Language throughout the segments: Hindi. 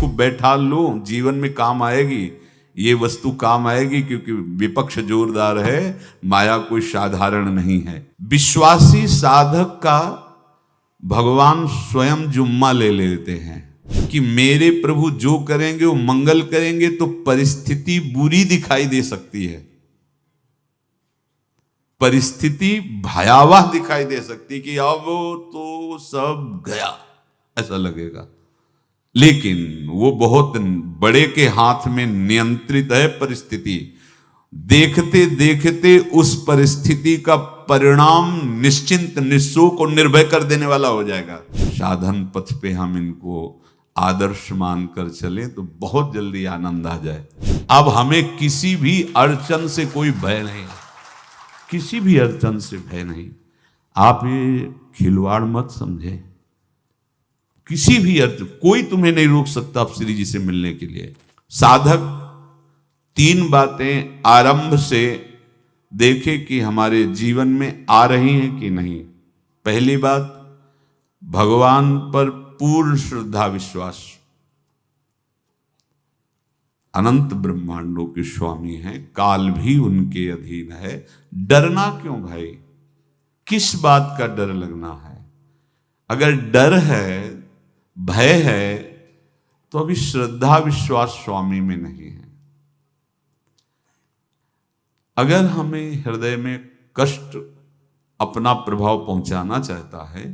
इसको बैठा लो, जीवन में काम आएगी, ये वस्तु काम आएगी, क्योंकि विपक्ष जोरदार है, माया कोई साधारण नहीं है। विश्वासी साधक का भगवान स्वयं जुम्मा ले लेते हैं कि मेरे प्रभु जो करेंगे वो मंगल करेंगे। तो परिस्थिति बुरी दिखाई दे सकती है, परिस्थिति भयावह दिखाई दे सकती कि अब तो सब गया, ऐसा लगेगा, लेकिन वो बहुत बड़े के हाथ में नियंत्रित है परिस्थिति। देखते देखते उस परिस्थिति का परिणाम निश्चिंत, निःशोक और निर्भय कर देने वाला हो जाएगा। साधन पथ पे हम इनको आदर्श मानकर चले तो बहुत जल्दी आनंद आ जाए। अब हमें किसी भी अड़चन से कोई भय नहीं, किसी भी अड़चन से भय नहीं। आप ये खिलवाड़ मत समझे, किसी भी अर्थ कोई तुम्हें नहीं रोक सकता आप श्री जी से मिलने के लिए। साधक 3 बातें आरंभ से देखे कि हमारे जीवन में आ रही हैं कि नहीं। पहली बात, भगवान पर पूर्ण श्रद्धा विश्वास। अनंत ब्रह्मांडों के स्वामी हैं, काल भी उनके अधीन है। डरना क्यों भाई, किस बात का डर लगना है? अगर डर है, भय है, तो अभी श्रद्धा विश्वास स्वामी में नहीं है। अगर हमें हृदय में कष्ट अपना प्रभाव पहुंचाना चाहता है,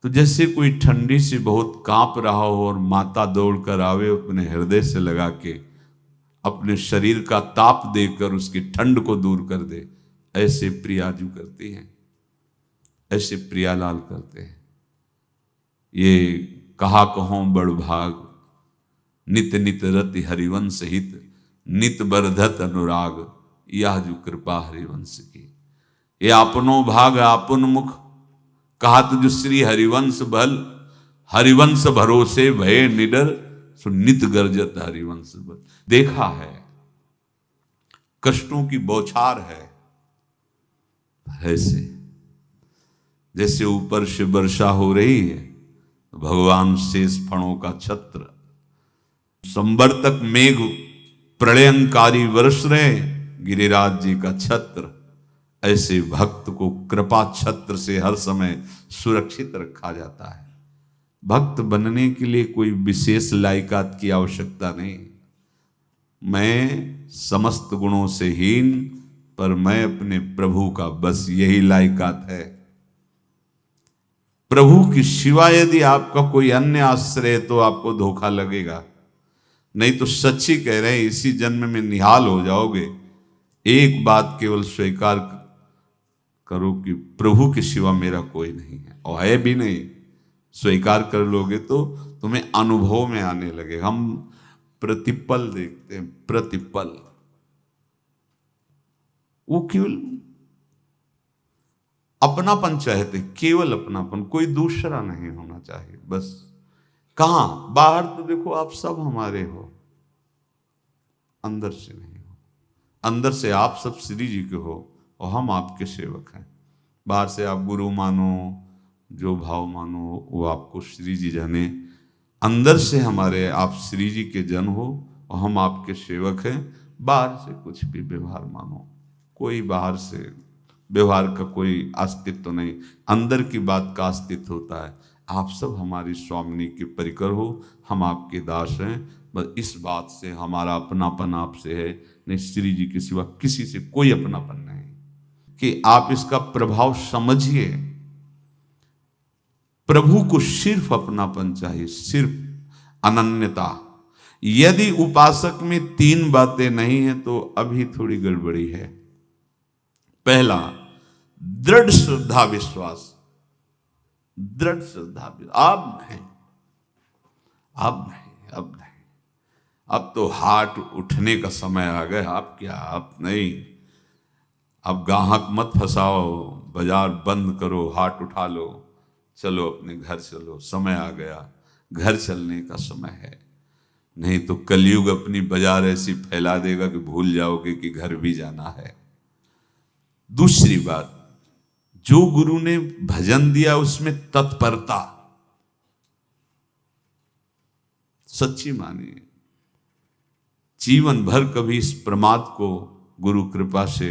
तो जैसे कोई ठंडी से बहुत कांप रहा हो और माता दौड़कर आवे, अपने हृदय से लगा के अपने शरीर का ताप देकर उसकी ठंड को दूर कर दे, ऐसे प्रियाजू करती हैं, ऐसे प्रियालाल करते हैं। ये कहा कहो बड़ भाग, नित नित रति हरिवंश हित, नित बरधत अनुराग, यह जो कृपा हरिवंश की। ये आपनो भाग आपन मुख, कहा तुझ श्री हरिवंश बल, हरिवंश भरोसे भय निडर, सो नित गर्जत हरिवंश बल। देखा है, कष्टों की बौछार है, ऐसे जैसे ऊपर से वर्षा हो रही है, भगवान शेष फणों का छत्र, संवर्तक मेघ प्रलयंकारी वर्ष रहे, गिरिराज जी का छत्र। ऐसे भक्त को कृपा छत्र से हर समय सुरक्षित रखा जाता है। भक्त बनने के लिए कोई विशेष लायकात की आवश्यकता नहीं। मैं समस्त गुणों से हीन, पर मैं अपने प्रभु का, बस यही लायकात है। प्रभु की सिवा यदि आपका कोई अन्य आश्रय है तो आपको धोखा लगेगा, नहीं तो सच्ची कह रहे हैं, इसी जन्म में निहाल हो जाओगे। एक बात केवल स्वीकार करो कि प्रभु के सिवा मेरा कोई नहीं है, और है भी नहीं। स्वीकार कर लोगे तो तुम्हें अनुभव में आने लगे। हम प्रतिपल देखते हैं, प्रतिपल, वो केवल अपनापन चाहते, केवल अपनापन, कोई दूसरा नहीं होना चाहिए बस। कहां बाहर तो देखो आप सब हमारे हो, अंदर से नहीं हो। अंदर से आप सब श्री जी के हो और हम आपके सेवक हैं। बाहर से आप गुरु मानो, जो भाव मानो, वो आपको श्री जी जाने। अंदर से हमारे आप श्री जी के जन हो और हम आपके सेवक हैं। बाहर से कुछ भी व्यवहार मानो, कोई बाहर से व्यवहार का कोई अस्तित्व नहीं, अंदर की बात का अस्तित्व होता है। आप सब हमारी स्वामिनी के परिकर हो, हम आपके दास हैं। बस इस बात से हमारा अपनापन आपसे है, नहीं श्री जी के सिवा किसी से कोई अपनापन नहीं। कि आप इसका प्रभाव समझिए। प्रभु को सिर्फ अपनापन चाहिए, सिर्फ अनन्यता। यदि उपासक में 3 बातें नहीं है तो अभी थोड़ी गड़बड़ी है। पहला, दृढ़ श्रद्धा विश्वास। दृढ़ श्रद्धा, अब नहीं, अब नहीं, अब नहीं, अब तो हाथ उठने का समय आ गया। अब क्या, अब नहीं, अब गाहक मत फंसाओ, बाजार बंद करो, हाथ उठा लो, चलो अपने घर चलो, समय आ गया, घर चलने का समय है। नहीं तो कलयुग अपनी बाजार ऐसी फैला देगा कि भूल जाओगे कि घर भी जाना है। दूसरी बात, जो गुरु ने भजन दिया उसमें तत्परता। सच्ची मानिए। जीवन भर कभी इस प्रमाद को गुरु कृपा से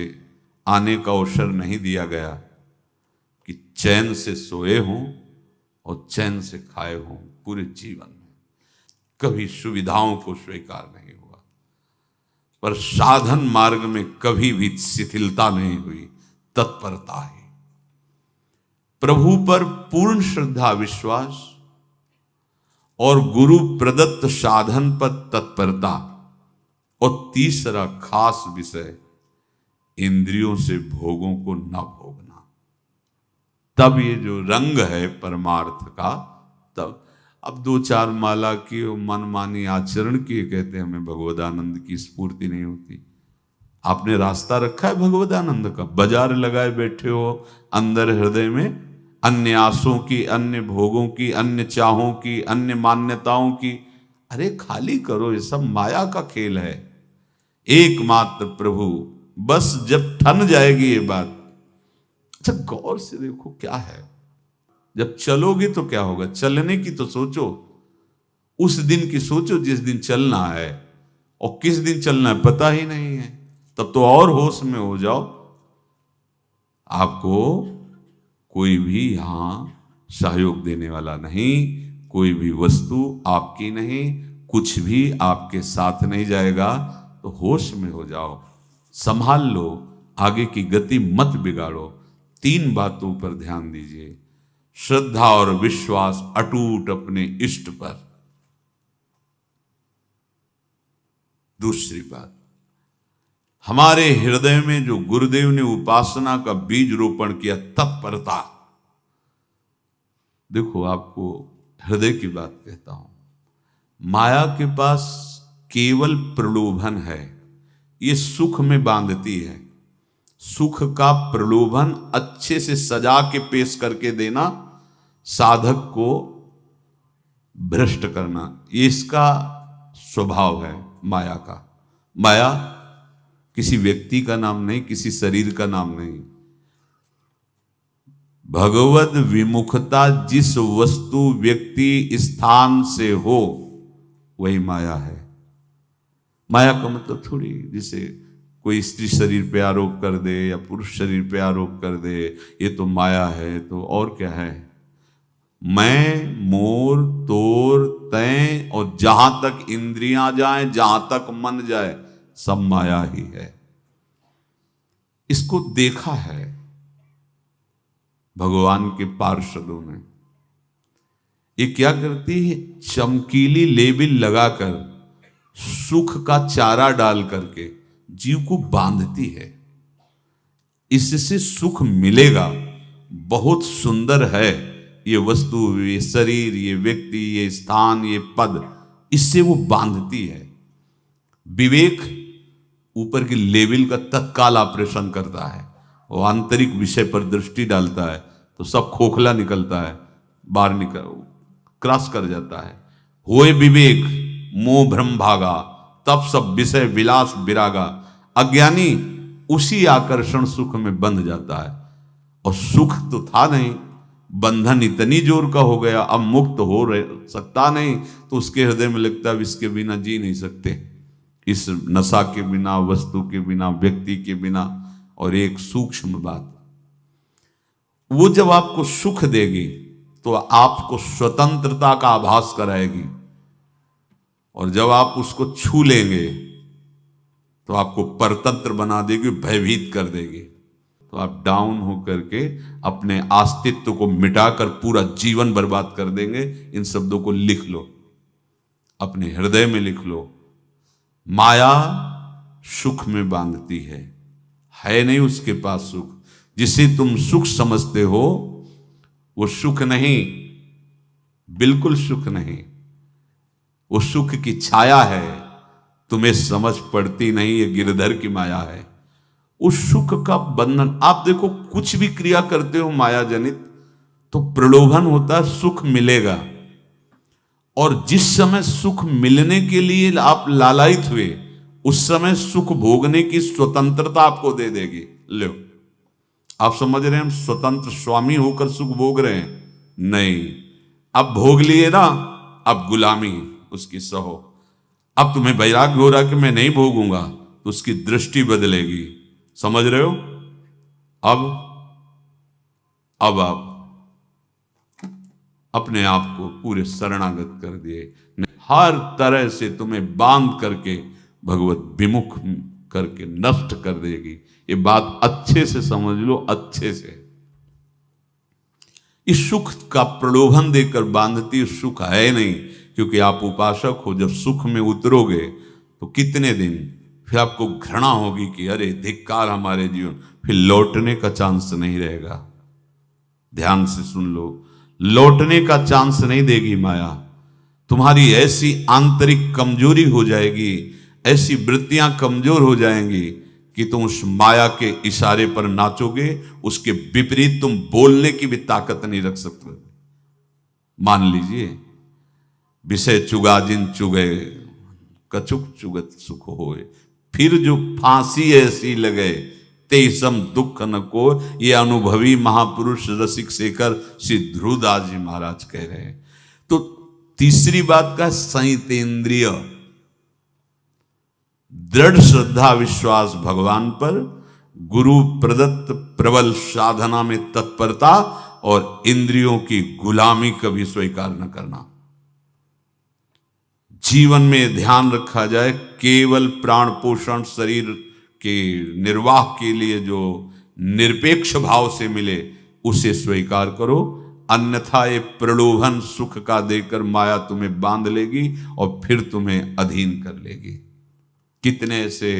आने का अवसर नहीं दिया गया कि चैन से सोए हों और चैन से खाए हों। पूरे जीवन में कभी सुविधाओं को स्वीकार नहीं हुआ, पर साधन मार्ग में कभी भी शिथिलता नहीं हुई, तत्परता ही। प्रभु पर पूर्ण श्रद्धा विश्वास और गुरु प्रदत्त साधन पर तत्परता, और तीसरा खास विषय इंद्रियों से भोगों को न भोगना। तब ये जो रंग है परमार्थ का, तब अब 2-4 माला की मनमानी आचरण किए कहते हैं हमें भगवदानंद की स्फूर्ति नहीं होती। आपने रास्ता रखा है भगवदानंद का, बाजार लगाए बैठे हो अंदर हृदय में अन्य आसों की, अन्य भोगों की, अन्य चाहों की, अन्य मान्यताओं की। अरे खाली करो, ये सब माया का खेल है। एकमात्र प्रभु, बस जब ठन जाएगी ये बात। अच्छा गौर से देखो क्या है, जब चलोगे तो क्या होगा, चलने की तो सोचो, उस दिन की सोचो जिस दिन चलना है, और किस दिन चलना है पता ही नहीं है, तब तो और होश में हो जाओ। आपको कोई भी यहां सहयोग देने वाला नहीं, कोई भी वस्तु आपकी नहीं, कुछ भी आपके साथ नहीं जाएगा। तो होश में हो जाओ, संभाल लो, आगे की गति मत बिगाड़ो। 3 बातों पर ध्यान दीजिए, श्रद्धा और विश्वास अटूट अपने इष्ट पर। दूसरी बात, हमारे हृदय में जो गुरुदेव ने उपासना का बीज रोपण किया, तत्परता। देखो आपको हृदय की बात कहता हूं, माया के पास केवल प्रलोभन है, ये सुख में बांधती है। सुख का प्रलोभन अच्छे से सजा के पेश करके देना, साधक को भ्रष्ट करना, ये इसका स्वभाव है माया का। माया किसी व्यक्ति का नाम नहीं, किसी शरीर का नाम नहीं। भगवद विमुखता जिस वस्तु व्यक्ति स्थान से हो वही माया है। माया का मतलब थोड़ी जैसे कोई स्त्री शरीर पे आरोप कर दे या पुरुष शरीर पे आरोप कर दे, ये तो माया है, तो और क्या है। मैं, मोर, तोर, तय और जहां तक इंद्रियां जाएं, जहां तक मन जाए, सब माया ही है। इसको देखा है भगवान के पार्षदों ने। ये क्या करती है, चमकीली लेबिल लगाकर, सुख का चारा डाल करके जीव को बांधती है। इससे सुख मिलेगा, बहुत सुंदर है ये वस्तु, ये शरीर, ये व्यक्ति, ये स्थान, ये पद, इससे वो बांधती है। विवेक ऊपर की लेवल का तत्काल ऑपरेशन करता है, वो आंतरिक विषय पर दृष्टि डालता है तो सब खोखला निकलता है, बाहर निकल क्रॉस कर जाता है। होए विवेक मोह भ्रम भागा, तब सब विषय विलास विरागा। अज्ञानी उसी आकर्षण सुख में बंध जाता है, और सुख तो था नहीं, बंधन इतनी जोर का हो गया, अब मुक्त हो सकता नहीं, तो उसके हृदय में लगता है इसके बिना जी नहीं सकते, इस नशा के बिना, वस्तु के बिना, व्यक्ति के बिना। और एक सूक्ष्म बात, वो जब आपको सुख देगी तो आपको स्वतंत्रता का आभास कराएगी, और जब आप उसको छू लेंगे तो आपको परतंत्र बना देगी, भयभीत कर देगी। तो आप डाउन होकर के अपने अस्तित्व को मिटाकर पूरा जीवन बर्बाद कर देंगे। इन शब्दों को लिख लो, अपने हृदय में लिख लो। माया सुख में बांधती है नहीं उसके पास सुख। जिसे तुम सुख समझते हो वो सुख नहीं, बिल्कुल सुख नहीं, वो सुख की छाया है, तुम्हें समझ पड़ती नहीं, ये गिरधर की माया है। उस सुख का बंधन, आप देखो कुछ भी क्रिया करते हो माया जनित तो प्रलोभन होता है, सुख मिलेगा, और जिस समय सुख मिलने के लिए आप लालायित हुए उस समय सुख भोगने की स्वतंत्रता आपको दे देगी। लो, आप समझ रहे हैं हम स्वतंत्र स्वामी होकर सुख भोग रहे हैं? नहीं, अब भोग लिए ना, अब गुलामी, उसकी सहो। अब तुम्हें वैराग्य हो रहा कि मैं नहीं भोगूंगा, तो उसकी दृष्टि बदलेगी। समझ रहे हो? अब आप अपने आप को पूरे शरणागत कर दिए, हर तरह से तुम्हें बांध करके भगवत विमुख करके नष्ट कर देगी। ये बात अच्छे से समझ लो, अच्छे से। इस सुख का प्रलोभन देकर बांधती सुख है नहीं, क्योंकि आप उपासक हो। जब सुख में उतरोगे तो कितने दिन फिर आपको घृणा होगी कि अरे धिक्कार हमारे जीवन, फिर लौटने का चांस नहीं रहेगा। ध्यान से सुन लो, लौटने का चांस नहीं देगी माया। तुम्हारी ऐसी आंतरिक कमजोरी हो जाएगी, ऐसी वृत्तियां कमजोर हो जाएंगी कि तुम उस माया के इशारे पर नाचोगे, उसके विपरीत तुम बोलने की भी ताकत नहीं रख सकते। मान लीजिए, विषय चुगा जिन चुगे, कछुक चुगत सुख होए, फिर जो फांसी ऐसी लगे तेसम दुख न को। ये अनुभवी महापुरुष रसिक शेखर श्री ध्रुवदास जी महाराज कह रहे हैं। तो तीसरी बात का संयतेंद्रिय, दृढ़ श्रद्धा विश्वास भगवान पर, गुरु प्रदत्त प्रबल साधना में तत्परता, और इंद्रियों की गुलामी कभी स्वीकार न करना। जीवन में ध्यान रखा जाए, केवल प्राण पोषण शरीर के निर्वाह के लिए जो निरपेक्ष भाव से मिले उसे स्वीकार करो, अन्यथा ये प्रलोभन सुख का देकर माया तुम्हें बांध लेगी और फिर तुम्हें अधीन कर लेगी। कितने ऐसे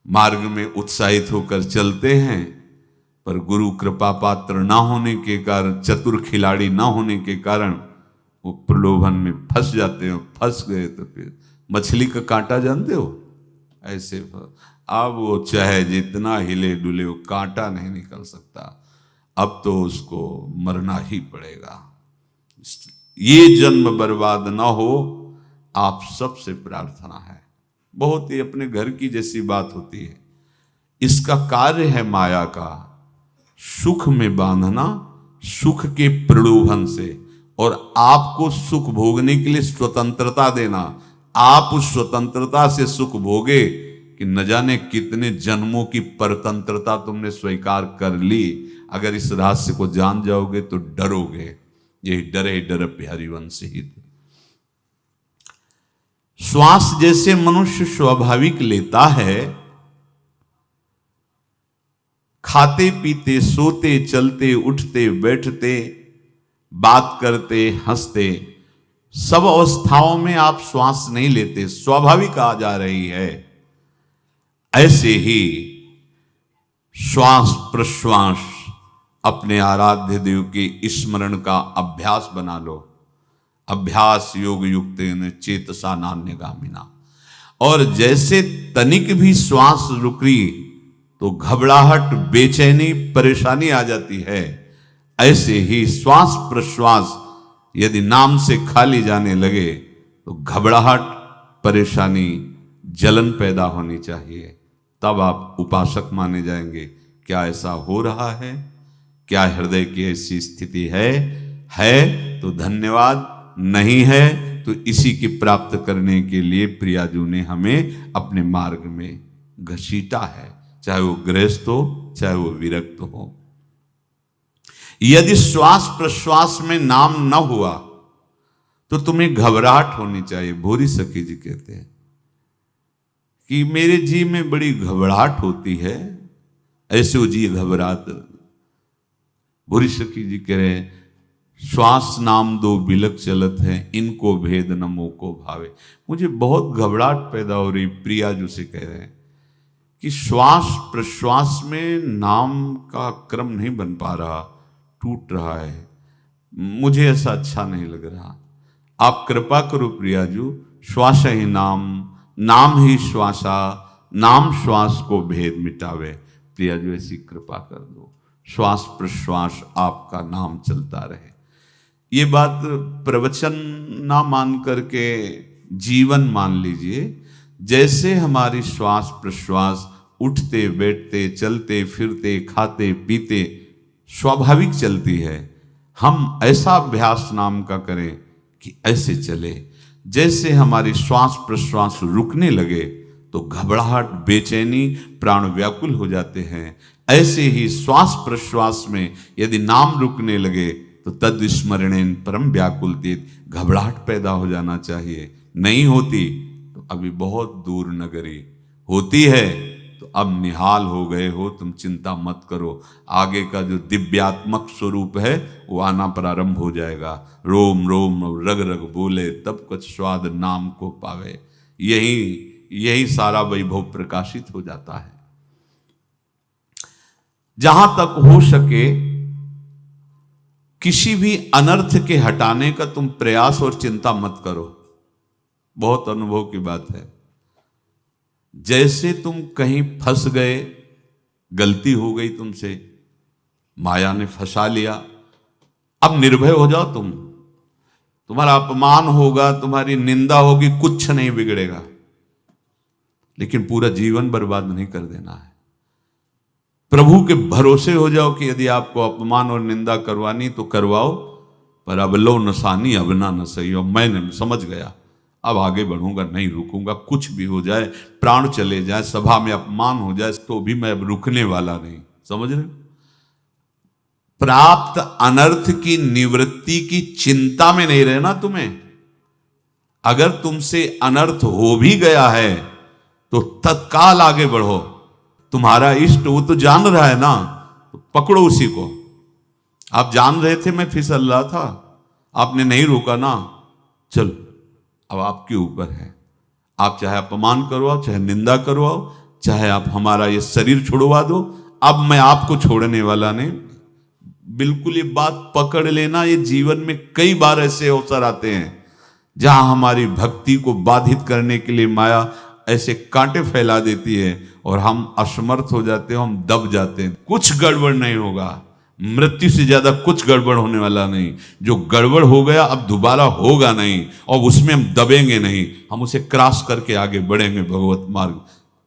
मार्ग में उत्साहित होकर चलते हैं, पर गुरु कृपा पात्र ना होने के कारण, चतुर खिलाड़ी ना होने के कारण वो प्रलोभन में फंस जाते हैं। फंस गए तो फिर मछली का कांटा जानते हो, ऐसे अब वो चाहे जितना हिले डुले वो कांटा नहीं निकल सकता, अब तो उसको मरना ही पड़ेगा। ये जन्म बर्बाद ना हो, आप सबसे प्रार्थना है। बहुत ही अपने घर की जैसी बात होती है। इसका कार्य है माया का सुख में बांधना, सुख के प्रलोभन से, और आपको सुख भोगने के लिए स्वतंत्रता देना। आप उस स्वतंत्रता से सुख भोगे कि न जाने कितने जन्मों की परतंत्रता तुमने स्वीकार कर ली। अगर इस रहस्य को जान जाओगे तो डरोगे। यही डरे डर हरिवंश हित। श्वास जैसे मनुष्य स्वाभाविक लेता है, खाते पीते सोते चलते उठते बैठते बात करते हंसते, सब अवस्थाओं में आप श्वास नहीं लेते, स्वाभाविक आ जा रही है। ऐसे ही श्वास प्रश्वास अपने आराध्य देव के स्मरण का अभ्यास बना लो। अभ्यास योग युक्तेन चेतसा नान्यगामिना। और जैसे तनिक भी श्वास रुकी तो घबराहट, बेचैनी, परेशानी आ जाती है, ऐसे ही श्वास प्रश्वास यदि नाम से खाली जाने लगे तो घबराहट, परेशानी, जलन पैदा होनी चाहिए। तब आप उपासक माने जाएंगे। क्या ऐसा हो रहा है? क्या हृदय की ऐसी स्थिति है तो धन्यवाद, नहीं है तो इसी की प्राप्त करने के लिए प्रियाजू ने हमें अपने मार्ग में घसीटा है, चाहे वो गृहस्थ हो चाहे वो विरक्त हो। यदि श्वास प्रश्वास में नाम न हुआ तो तुम्हें घबराहट होनी चाहिए। भूरी सखी जी कहते हैं कि मेरे जी में बड़ी घबराहट होती है, ऐसे वो जी घबरात। भूरी सखी जी कह रहे हैं, श्वास नाम दो बिलक चलत है, इनको भेद न मोको भावे। मुझे बहुत घबराहट पैदा हो रही। प्रिया जो से कह रहे हैं कि श्वास प्रश्वास में नाम का क्रम नहीं बन पा रहा, टूट रहा है, मुझे ऐसा अच्छा नहीं लग रहा। आप कृपा करो प्रियाजू, श्वास ही नाम, नाम ही श्वासा, नाम श्वास को भेद मिटावे। प्रियाजू ऐसी कृपा कर दो, श्वास प्रश्वास आपका नाम चलता रहे। ये बात प्रवचन ना मान करके जीवन मान लीजिए। जैसे हमारी श्वास प्रश्वास उठते बैठते चलते फिरते खाते पीते स्वाभाविक चलती है, हम ऐसा अभ्यास नाम का करें कि ऐसे चले। जैसे हमारी श्वास प्रश्वास रुकने लगे तो घबराहट, बेचैनी, प्राण व्याकुल हो जाते हैं, ऐसे ही श्वास प्रश्वास में यदि नाम रुकने लगे तो तद स्मरणेन परम व्याकुलतीत, घबराहट पैदा हो जाना चाहिए। नहीं होती तो अभी बहुत दूर नगरी, होती है तो अब निहाल हो गए हो, तुम चिंता मत करो। आगे का जो दिव्यात्मक स्वरूप है वो आना प्रारंभ हो जाएगा। रोम रोम रग रग बोले तब कुछ स्वाद नाम को पावे, यही सारा वैभव प्रकाशित हो जाता है। जहां तक हो सके किसी भी अनर्थ के हटाने का तुम प्रयास और चिंता मत करो। बहुत अनुभव की बात है। जैसे तुम कहीं फंस गए, गलती हो गई तुमसे, माया ने फंसा लिया, अब निर्भय हो जाओ। तुम्हारा अपमान होगा, तुम्हारी निंदा होगी, कुछ नहीं बिगड़ेगा, लेकिन पूरा जीवन बर्बाद नहीं कर देना है। प्रभु के भरोसे हो जाओ कि यदि आपको अपमान और निंदा करवानी तो करवाओ, पर अब लो नसानी अब ना न सही हो। मैंने समझ गया, अब आगे बढ़ूंगा, नहीं रुकूंगा। कुछ भी हो जाए, प्राण चले जाए, सभा में अपमान हो जाए, तो भी मैं अब रुकने वाला नहीं। समझ रहे? प्राप्त अनर्थ की निवृत्ति की चिंता में नहीं रहना तुम्हें। अगर तुमसे अनर्थ हो भी गया है तो तत्काल आगे बढ़ो। तुम्हारा इष्ट वो तो जान रहा है ना, तो पकड़ो उसी को। आप जान रहे थे मैं फिसल रहा था, आपने नहीं रोका ना, चलो अब आपके ऊपर है। आप चाहे अपमान करवाओ, चाहे निंदा करवाओ, चाहे आप हमारा ये शरीर छुड़वा दो, अब मैं आपको छोड़ने वाला नहीं। बिल्कुल ये बात पकड़ लेना। ये जीवन में कई बार ऐसे अवसर आते हैं जहां हमारी भक्ति को बाधित करने के लिए माया ऐसे कांटे फैला देती है और हम असमर्थ हो जाते हैं, हम दब जाते हैं। कुछ गड़बड़ नहीं होगा, मृत्यु से ज्यादा कुछ गड़बड़ होने वाला नहीं। जो गड़बड़ हो गया अब दोबारा होगा नहीं, और उसमें हम दबेंगे नहीं, हम उसे क्रॉस करके आगे बढ़ेंगे भगवत मार्ग।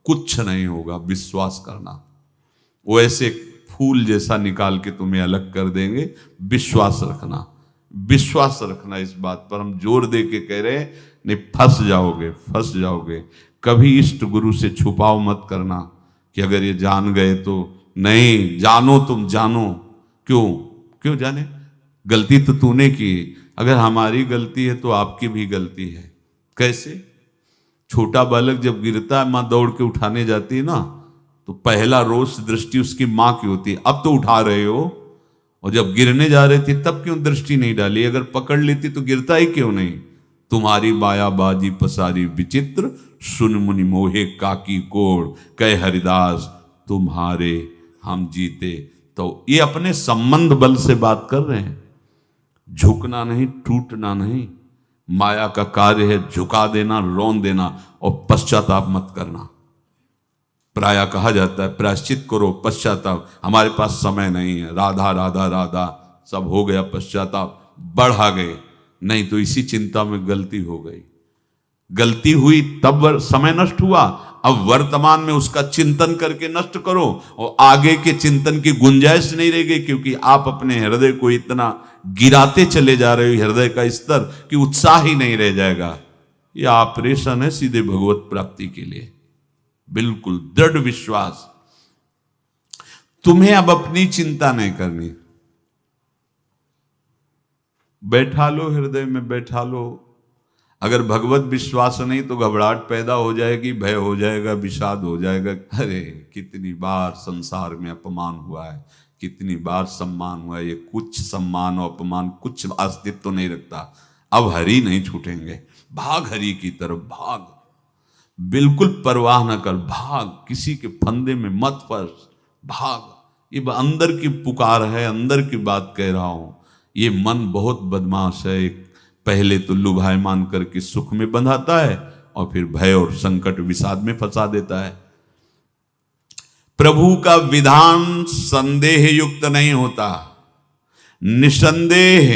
कुछ नहीं होगा, विश्वास करना। वो ऐसे फूल जैसा निकाल के तुम्हें अलग कर देंगे। विश्वास रखना, विश्वास रखना। इस बात पर हम जोर दे के कह रहे हैं, नहीं फंस जाओगे, फंस जाओगे। कभी इष्ट गुरु से छुपाओ मत करना कि अगर ये जान गए तो। नहीं, जानो, तुम जानो। क्यों जाने? गलती तो तूने की। अगर हमारी गलती है तो आपकी भी गलती है। कैसे? छोटा बालक जब गिरता है, माँ दौड़ के उठाने जाती है ना, तो पहला रोष दृष्टि उसकी माँ की होती है। अब तो उठा रहे हो, और जब गिरने जा रहे थे तब क्यों दृष्टि नहीं डाली? अगर पकड़ लेती तो गिरता ही क्यों नहीं? तुम्हारी मायाबाजी पसारी विचित्र, सुन मुनि मोहे काकी कोड़, कह हरिदास तुम्हारे हम जीते। तो ये अपने संबंध बल से बात कर रहे हैं। झुकना नहीं, टूटना नहीं। माया का कार्य है झुका देना, रौन देना, और पश्चाताप मत करना। प्राय कहा जाता है प्रायश्चित करो, पश्चाताप। हमारे पास समय नहीं है। राधा राधा राधा सब हो गया, पश्चाताप बढ़ा गए। नहीं तो इसी चिंता में गलती हो गई। गलती हुई तब समय नष्ट हुआ, अब वर्तमान में उसका चिंतन करके नष्ट करो, और आगे के चिंतन की गुंजाइश नहीं रह गई, क्योंकि आप अपने हृदय को इतना गिराते चले जा रहे हो, हृदय का स्तर, कि उत्साह ही नहीं रह जाएगा। यह ऑपरेशन है सीधे भगवत प्राप्ति के लिए। बिल्कुल दृढ़ विश्वास। तुम्हें अब अपनी चिंता नहीं करनी। बैठा लो, हृदय में बैठा लो। अगर भगवत विश्वास नहीं तो घबराहट पैदा हो जाएगी, भय हो जाएगा, विषाद हो जाएगा। अरे कितनी बार संसार में अपमान हुआ है, कितनी बार सम्मान हुआ है। ये कुछ सम्मान और अपमान कुछ अस्तित्व तो नहीं रखता। अब हरि नहीं छूटेंगे। भाग हरि की तरफ, भाग। बिल्कुल परवाह न कर, भाग। किसी के फंदे में मत फंस, भाग। ये अंदर की पुकार है, अंदर की बात कह रहा हूं। ये मन बहुत बदमाश है। पहले तो लुभायमान करके सुख में बंधाता है, और फिर भय और संकट विषाद में फंसा देता है। प्रभु का विधान संदेह युक्त नहीं होता। निसंदेह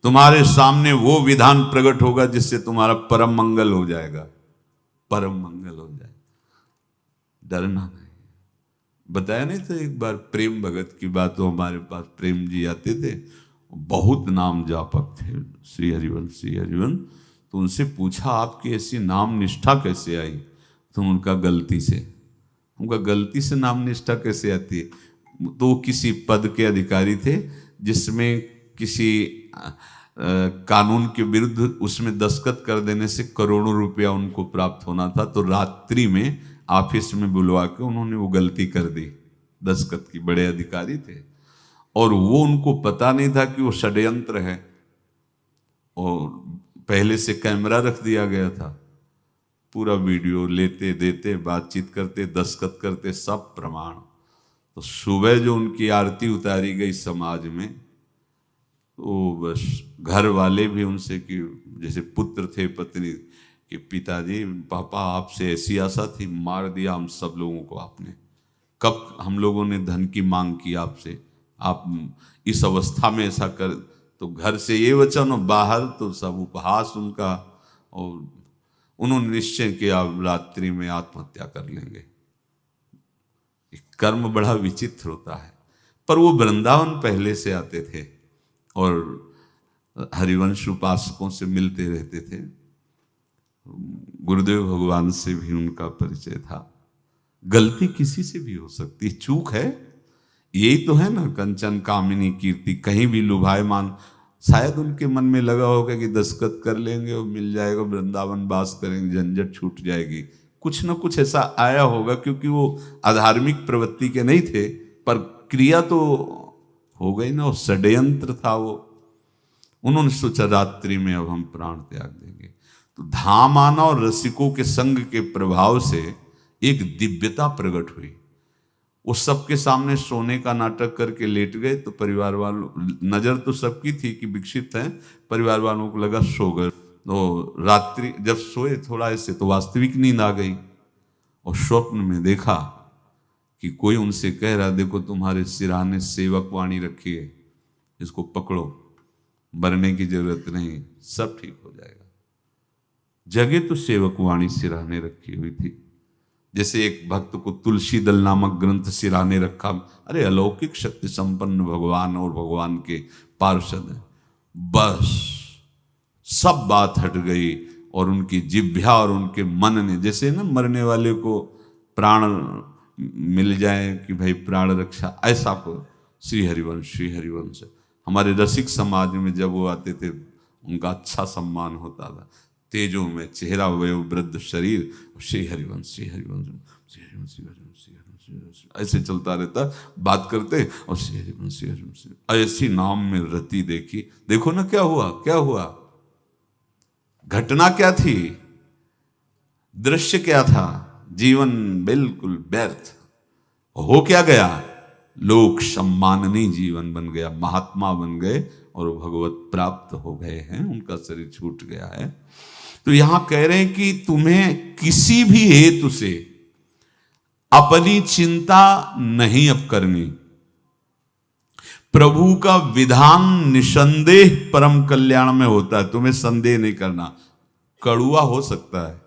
तुम्हारे सामने वो विधान प्रकट होगा जिससे तुम्हारा परम मंगल हो जाएगा, परम मंगल हो जाएगा। डरना नहीं। बताया नहीं था एक बार प्रेम भगत की बात। तो हमारे पास प्रेम जी आते थे, बहुत नाम जापक थे, श्री हरिवंश, श्री हरिवंश। तो उनसे पूछा आपकी ऐसी नाम निष्ठा कैसे आई? तो उनका गलती से। उनका गलती से नाम निष्ठा कैसे आती है? तो वो किसी पद के अधिकारी थे जिसमें किसी कानून के विरुद्ध उसमें दस्तखत कर देने से करोड़ों रुपया उनको प्राप्त होना था। तो रात्रि में ऑफिस में बुलवा के उन्होंने वो गलती कर दी दस्तखत की। बड़े अधिकारी थे और वो उनको पता नहीं था कि वो षड्यंत्र है, और पहले से कैमरा रख दिया गया था। पूरा वीडियो लेते देते, बातचीत करते, दस्तखत करते, सब प्रमाण। तो सुबह जो उनकी आरती उतारी गई समाज में, तो बस घर वाले भी उनसे कि जैसे पुत्र थे पत्नी कि पिताजी पापा आपसे ऐसी आशा थी, मार दिया हम सब लोगों को आपने। कब हम लोगों ने धन की मांग की आपसे, आप इस अवस्था में ऐसा कर। तो घर से ये वचन और बाहर तो सब उपहास उनका, और उन्होंने निश्चय किया अब रात्रि में आत्महत्या कर लेंगे। कर्म बड़ा विचित्र होता है। पर वो वृंदावन पहले से आते थे और हरिवंश उपासकों से मिलते रहते थे। गुरुदेव भगवान से भी उनका परिचय था। गलती किसी से भी हो सकती, चूक है, यही तो है ना। कंचन कामिनी कीर्ति, कहीं भी लुभायमान। शायद उनके मन में लगा होगा कि दस्तखत कर लेंगे और मिल जाएगा, वृंदावन वास करेंगे, झंझट छूट जाएगी। कुछ ना कुछ ऐसा आया होगा, क्योंकि वो अधार्मिक प्रवृत्ति के नहीं थे, पर क्रिया तो हो गई ना, वो षड्यंत्र था वो। उन्होंने सोचा रात्रि में अब हम प्राण त्याग देंगे। तो धाम आना और रसिकों के संग के प्रभाव से एक दिव्यता प्रकट हुई। वो सबके सामने सोने का नाटक करके लेट गए। तो परिवार वालों, नजर तो सबकी थी कि विकसित हैं, परिवार वालों को लगा सो गए। तो रात्रि जब सोए थोड़ा ऐसे, तो वास्तविक नींद आ गई और स्वप्न में देखा कि कोई उनसे कह रहा, देखो तुम्हारे सिरहाने सेवक वाणी रखी है, इसको पकड़ो, मरने की जरूरत नहीं, सब ठीक हो जाएगा। जगह तो सेवक वाणी सिरहाने रखी हुई थी। जैसे एक भक्त को तुलसी दल नामक ग्रंथ सिरहाने रखा। अरे अलौकिक शक्ति संपन्न भगवान और भगवान के पार्षद हैं। बस सब बात हट गई और उनकी जिह्वा और उनके मन ने, जैसे ना मरने वाले को प्राण मिल जाए कि भाई प्राण रक्षा, ऐसा को श्री हरिवंश हमारे रसिक समाज में जब वो आते थे उनका अच्छा सम्मान होता था। तेजो में चेहरा, वयो वृद्ध शरीर, श्री हरिवंश ऐसे चलता रहता, बात करते और श्री हरिवंश ऐसी नाम में रति देखी। देखो ना क्या हुआ, घटना क्या थी, दृश्य क्या था, जीवन बिल्कुल व्यर्थ हो क्या गया, लोक सम्माननीय जीवन बन गया, महात्मा बन गए और भगवत प्राप्त हो गए हैं, उनका शरीर छूट गया है। तो यहां कह रहे हैं कि तुम्हें किसी भी हेतु से अपनी चिंता नहीं अब करनी। प्रभु का विधान निसंदेह परम कल्याण में होता है, तुम्हें संदेह नहीं करना। कड़ुआ हो सकता है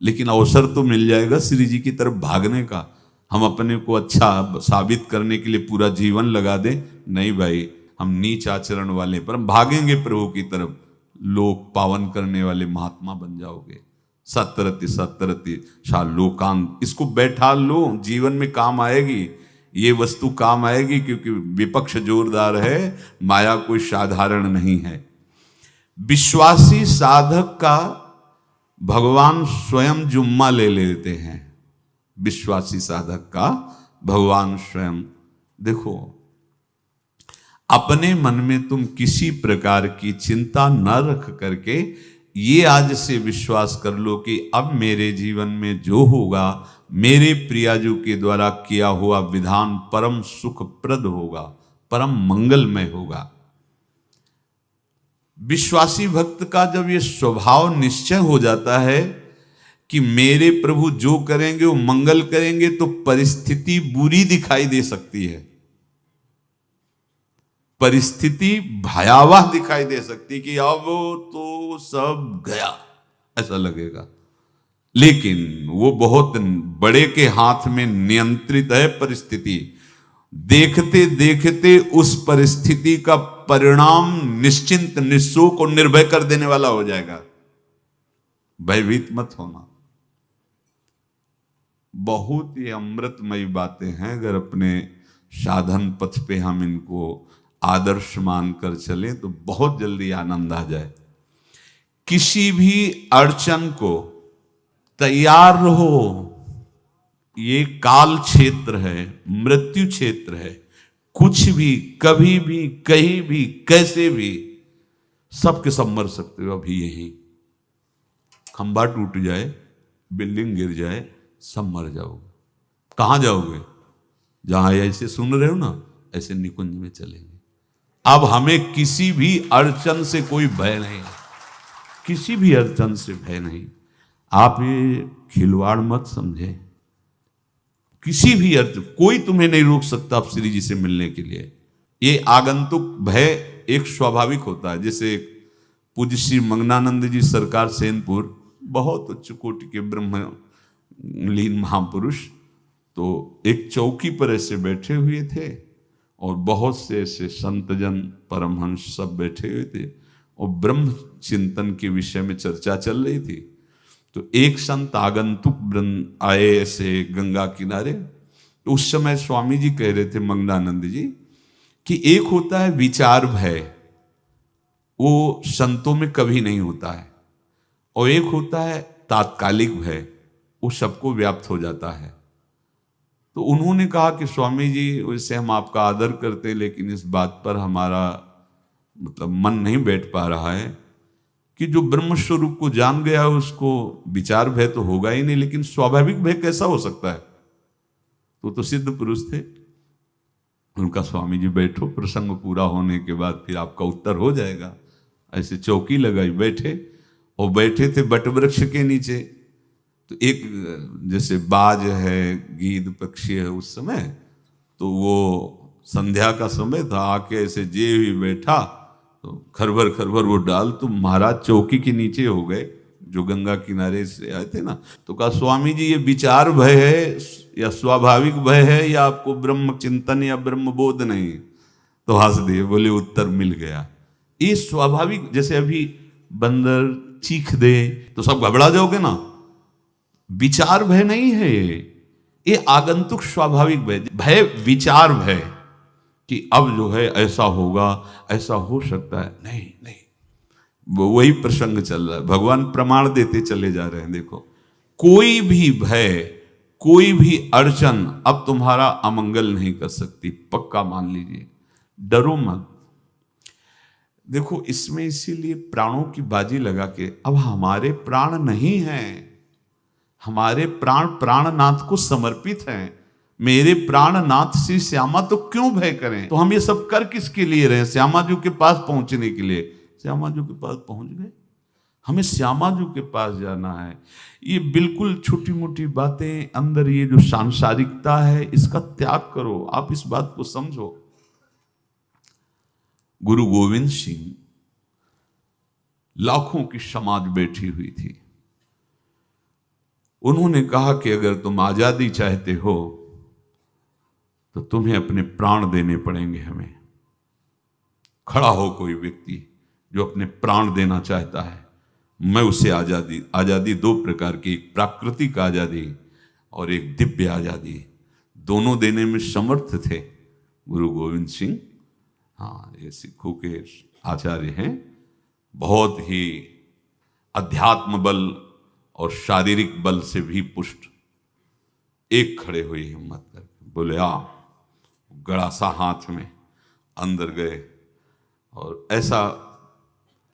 लेकिन अवसर तो मिल जाएगा श्री जी की तरफ भागने का। हम अपने को अच्छा साबित करने के लिए पूरा जीवन लगा दें, नहीं भाई, हम नीच आचरण वाले पर हम भागेंगे प्रभु की तरफ, लोक पावन करने वाले महात्मा बन जाओगे। सतरति शा लोकांत, इसको बैठा लो, जीवन में काम आएगी, ये वस्तु काम आएगी, क्योंकि विपक्ष जोरदार है, माया कोई साधारण नहीं है। विश्वासी साधक का भगवान स्वयं जुम्मा ले लेते हैं। विश्वासी साधक का भगवान स्वयं, देखो अपने मन में तुम किसी प्रकार की चिंता न रख करके ये आज से विश्वास कर लो कि अब मेरे जीवन में जो होगा, मेरे प्रियाजू के द्वारा किया हुआ विधान परम सुखप्रद होगा, परम मंगलमय होगा। विश्वासी भक्त का जब ये स्वभाव निश्चय हो जाता है कि मेरे प्रभु जो करेंगे वो मंगल करेंगे, तो परिस्थिति बुरी दिखाई दे सकती है, परिस्थिति भयावह दिखाई दे सकती कि अब तो सब गया, ऐसा लगेगा। लेकिन वो बहुत बड़े के हाथ में नियंत्रित है परिस्थिति। देखते देखते उस परिस्थिति का परिणाम निश्चिंत, निःशोक और निर्भय कर देने वाला हो जाएगा। भयभीत मत होना। बहुत ही अमृतमयी बातें हैं, अगर अपने साधन पथ पे हम इनको आदर्श मानकर चलें तो बहुत जल्दी आनंद आ जाए। किसी भी अड़चन को तैयार रहो, ये काल क्षेत्र है, मृत्यु क्षेत्र है। कुछ भी, कभी भी, कहीं भी, कैसे भी, सबके सब मर सकते हो। अभी यही खंबा टूट जाए, बिल्डिंग गिर जाए, सब मर जाओगे। कहां जाओगे? जहां ऐसे सुन रहे हो ना, ऐसे निकुंज में चलेंगे। अब हमें किसी भी अड़चन से कोई भय नहीं, किसी भी अड़चन से भय नहीं। आप ये खिलवाड़ मत समझे। किसी भी अर्थ कोई तुम्हें नहीं रोक सकता आप श्री जी से मिलने के लिए। ये आगंतुक भय एक स्वाभाविक होता है। जैसे पूज्य श्री मंगनानंद जी सरकार सेनपुर, बहुत उच्च कोटि के ब्रह्मलीन महापुरुष, तो एक चौकी पर ऐसे बैठे हुए थे और बहुत से ऐसे संतजन परमहंस सब बैठे हुए थे और ब्रह्म चिंतन के विषय में चर्चा चल रही थी। तो एक संत आगंतुक वृंद आए ऐसे गंगा किनारे। तो उस समय स्वामी जी कह रहे थे मंगनानंद जी कि एक होता है विचार भय, वो संतों में कभी नहीं होता है, और एक होता है तात्कालिक भय, वो सबको व्याप्त हो जाता है। तो उन्होंने कहा कि स्वामी जी, वैसे हम आपका आदर करते हैं, लेकिन इस बात पर हमारा मतलब मन नहीं बैठ पा रहा है कि जो ब्रह्म स्वरूप को जान गया है उसको विचार भय तो होगा ही नहीं, लेकिन स्वाभाविक भय कैसा हो सकता है? तो सिद्ध पुरुष थे। उनका स्वामी जी बैठो, प्रसंग पूरा होने के बाद फिर आपका उत्तर हो जाएगा। ऐसे चौकी लगाई, बैठे, और बैठे थे बटवृक्ष के नीचे। तो एक जैसे बाज है, गीद पक्षी है, उस समय तो वो संध्या का समय था, आके ऐसे जे ही बैठा तो खरबर खरबर वो डाल, तो महाराज चौकी के नीचे हो गए, जो गंगा किनारे से आए थे ना। तो कहा स्वामी जी, ये विचार भय है या स्वाभाविक भय है या आपको ब्रह्म चिंतन या ब्रह्म बोध नहीं? तो हंस दिए, बोले उत्तर मिल गया। ये स्वाभाविक, जैसे अभी बंदर चीख दे तो सब घबरा जाओगे ना, विचार भय नहीं है ये आगंतुक स्वाभाविक भय। भय विचार भय कि अब जो है ऐसा होगा, ऐसा हो सकता है, नहीं नहीं, वही प्रसंग चल रहा है। भगवान प्रमाण देते चले जा रहे हैं। देखो, कोई भी भय, कोई भी अड़चन अब तुम्हारा अमंगल नहीं कर सकती, पक्का मान लीजिए। डरो मत। देखो, इसमें इसीलिए प्राणों की बाजी लगा के, अब हमारे प्राण नहीं हैं, हमारे प्राण प्राणनाथ को समर्पित हैं। मेरे प्राणनाथ श्री श्यामा, तो क्यों भय करें? तो हम ये सब कर किसके लिए रहे? श्यामा जी के पास पहुंचने के लिए। श्यामा जी के पास पहुंच गए, हमें श्यामा जी के पास जाना है। ये बिल्कुल छोटी मोटी बातें, अंदर ये जो सांसारिकता है, इसका त्याग करो। आप इस बात को समझो। गुरु गोविंद सिंह, लाखों की समाज बैठी हुई थी। उन्होंने कहा कि अगर तुम आजादी चाहते हो तो तुम्हें अपने प्राण देने पड़ेंगे। हमें खड़ा हो कोई व्यक्ति जो अपने प्राण देना चाहता है, मैं उसे आजादी, आजादी दो प्रकार की, एक प्राकृतिक आजादी और एक दिव्य आजादी, दोनों देने में समर्थ थे गुरु गोविंद सिंह। हाँ, ये सिखों के आचार्य हैं, बहुत ही अध्यात्म बल और शारीरिक बल से भी पुष्ट। एक खड़े हुए हिम्मत करके, बोले आ, गड़ासा हाथ में, अंदर गए और ऐसा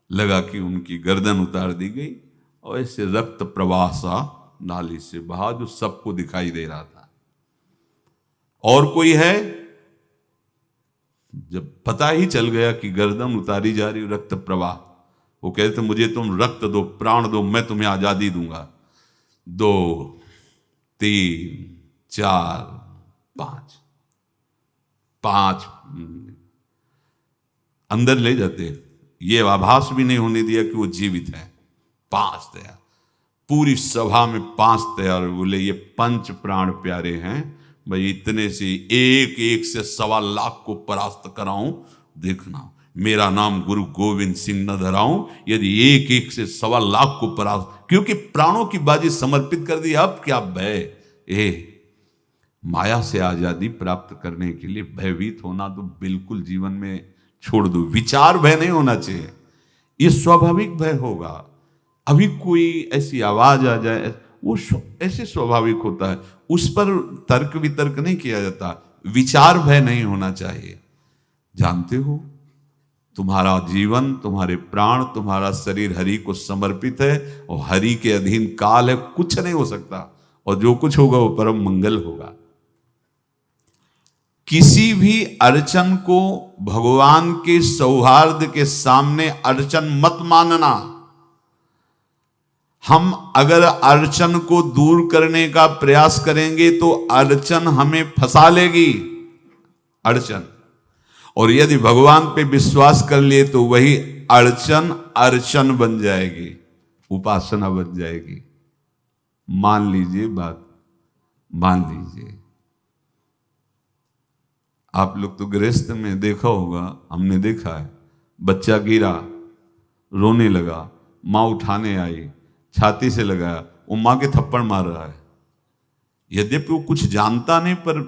लगा कि उनकी गर्दन उतार दी गई और ऐसे रक्त प्रवाह सा नाली से बहा, जो सबको दिखाई दे रहा था। और कोई है? जब पता ही चल गया कि गर्दन उतारी जा रही, रक्त प्रवाह, वो कहते थे मुझे तुम रक्त दो, प्राण दो, मैं तुम्हें आजादी दूंगा। 2 3 4 5 अंदर ले जाते, ये आभास भी नहीं होने दिया कि वो जीवित है। 5 तैयार, पूरी सभा में 5 तैयार। बोले ये पंच प्राण प्यारे हैं भाई, इतने से एक एक से 1.25 लाख को परास्त कराऊं, देखना। मेरा नाम गुरु गोविंद सिंह न धराऊं, यदि एक एक से 1.25 को परास्त, क्योंकि प्राणों की बाजी समर्पित कर दी। अब क्या भय, माया से आजादी प्राप्त करने के लिए भयभीत होना तो बिल्कुल जीवन में छोड़ दो। विचार भय नहीं होना चाहिए, ये स्वाभाविक भय होगा। अभी कोई ऐसी आवाज आ जाए, वो ऐसे स्वाभाविक होता है, उस पर तर्क वितर्क नहीं किया जाता। विचार भय नहीं होना चाहिए। जानते हो, तुम्हारा जीवन, तुम्हारे प्राण, तुम्हारा शरीर हरि को समर्पित है और हरि के अधीन काल है, कुछ नहीं हो सकता, और जो कुछ होगा वो परम मंगल होगा। किसी भी अड़चन को भगवान के सौहार्द के सामने अड़चन मत मानना। हम अगर अड़चन को दूर करने का प्रयास करेंगे तो अड़चन हमें फंसा लेगी, अड़चन। और यदि भगवान पे विश्वास कर लिए तो वही अड़चन अर्चन बन जाएगी, उपासना बन जाएगी। मान लीजिए बात, मान लीजिए आप लोग तो गृहस्थ में देखा होगा, हमने देखा है, बच्चा गिरा, रोने लगा, माँ उठाने आई, छाती से लगाया, वो माँ के थप्पड़ मार रहा है। यद्यपि वो कुछ जानता नहीं, पर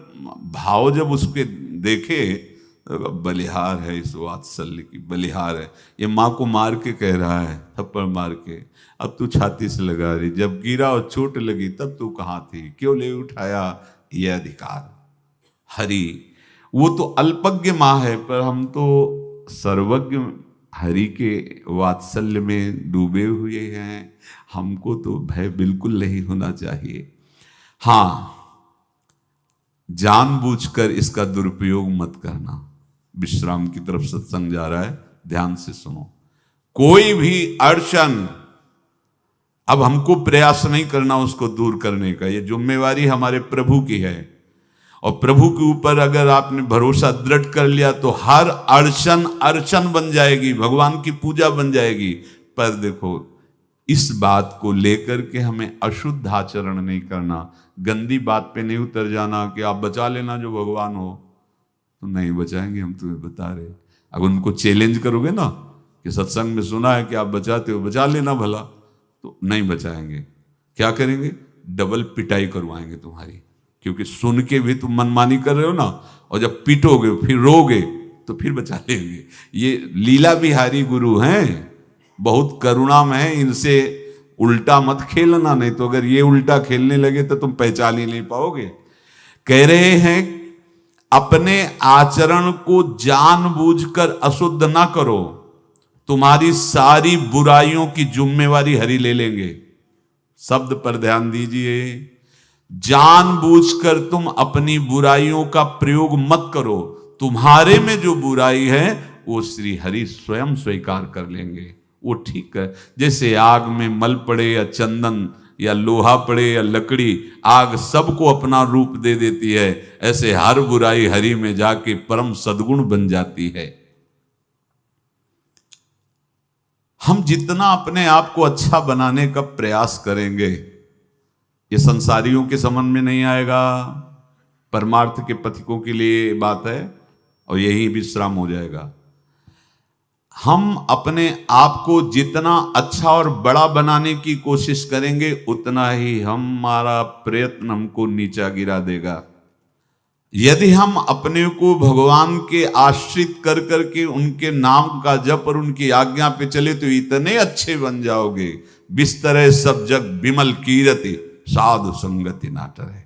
भाव जब उसके देखे, बलिहार है इस वात्सल्य की, बलिहार है, ये माँ को मार के कह रहा है, थप्पड़ मार के, अब तू छाती से लगा रही, जब गिरा और चोट लगी तब तू कहाँ थी, क्यों ले उठाया, ये अधिकार। हरि वो तो अल्पज्ञ माँ है, पर हम तो सर्वज्ञ हरि के वात्सल्य में डूबे हुए हैं। हमको तो भय बिल्कुल नहीं होना चाहिए। हाँ, जानबूझकर इसका दुरुपयोग मत करना। विश्राम की तरफ सत्संग जा रहा है, ध्यान से सुनो। कोई भी अड़चन, अब हमको प्रयास नहीं करना उसको दूर करने का, ये जिम्मेवारी हमारे प्रभु की है। और प्रभु के ऊपर अगर आपने भरोसा दृढ़ कर लिया तो हर अड़चन अर्चन बन जाएगी, भगवान की पूजा बन जाएगी। पर देखो, इस बात को लेकर के हमें अशुद्ध आचरण नहीं करना, गंदी बात पे नहीं उतर जाना कि आप बचा लेना जो भगवान हो। तो नहीं बचाएंगे, हम तुम्हें बता रहे। अगर उनको चैलेंज करोगे ना कि सत्संग में सुना है कि आप बचाते हो, बचा लेना भला, तो नहीं बचाएंगे। क्या करेंगे? डबल पिटाई करवाएंगे तुम्हारी, क्योंकि सुन के भी तुम मनमानी कर रहे हो ना, और जब पीटोगे फिर रोगे तो फिर बचा लेंगे। ये लीला बिहारी गुरु हैं, बहुत करुणामय है, इनसे उल्टा मत खेलना, नहीं तो अगर ये उल्टा खेलने लगे तो तुम पहचान ही नहीं पाओगे। कह रहे हैं अपने आचरण को जानबूझकर अशुद्ध ना करो, तुम्हारी सारी बुराइयों की जिम्मेवारी हरि ले लेंगे। शब्द पर ध्यान दीजिए, जानबूझकर तुम अपनी बुराइयों का प्रयोग मत करो। तुम्हारे में जो बुराई है वो श्री हरि स्वयं स्वीकार कर लेंगे, वो ठीक है। जैसे आग में मल पड़े या चंदन या लोहा पड़े या लकड़ी, आग सबको अपना रूप दे देती है, ऐसे हर बुराई हरि में जाके परम सद्गुण बन जाती है। हम जितना अपने आप को अच्छा बनाने का प्रयास करेंगे, ये संसारियों के समझ में नहीं आएगा, परमार्थ के पथिकों के लिए बात है, और यही विश्राम हो जाएगा। हम अपने आप को जितना अच्छा और बड़ा बनाने की कोशिश करेंगे, उतना ही हमारा प्रयत्न हमको नीचा गिरा देगा। यदि हम अपने को भगवान के आश्रित कर करके उनके नाम का जप और उनकी आज्ञा पे चले तो इतने अच्छे बन जाओगे, बिस्तरे सब जग विमल कीरति साधु संगति नाटर है।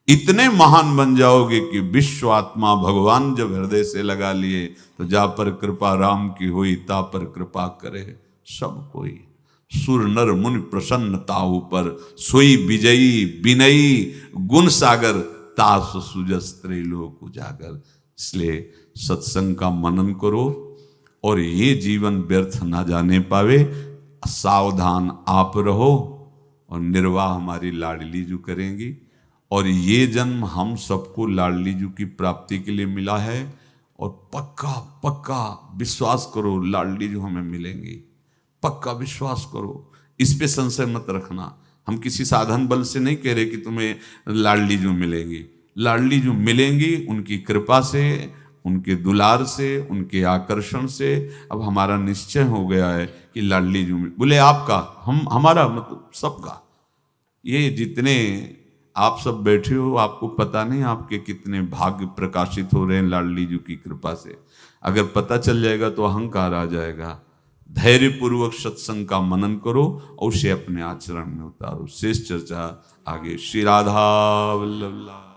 इतने महान बन जाओगे कि विश्व आत्मा भगवान जब हृदय से लगा लिए तो जा पर कृपा राम की हुई, ता पर कृपा करे सब कोई। सुर नर मुनि प्रसन्नता ऊपर, सोई विजयी विनयी गुण सागर, तास सुजस त्रैलोक उजागर। इसलिए सत्संग का मनन करो, और ये जीवन व्यर्थ ना जाने पावे, सावधान आप रहो, और निर्वाह हमारी लाडली जू करेंगी। और ये जन्म हम सबको लाडली जू की प्राप्ति के लिए मिला है, और पक्का पक्का विश्वास करो लाडली जू हमें मिलेंगी, पक्का विश्वास करो, इस पे संशय मत रखना। हम किसी साधन बल से नहीं कह रहे कि तुम्हें लाडली जू मिलेंगी, लाडली जू मिलेंगी उनकी कृपा से, उनके दुलार से, उनके आकर्षण से अब हमारा निश्चय हो गया है कि लाडली जी बोले आपका, हमारा मतलब सबका। ये जितने आप सब बैठे हो, आपको पता नहीं आपके कितने भाग्य प्रकाशित हो रहे हैं लाडली जी की कृपा से। अगर पता चल जाएगा तो अहंकार आ जाएगा। धैर्य पूर्वक सत्संग का मनन करो और उसे अपने आचरण में उतारो। शेष चर्चा आगे। श्री राधा वल्लभ।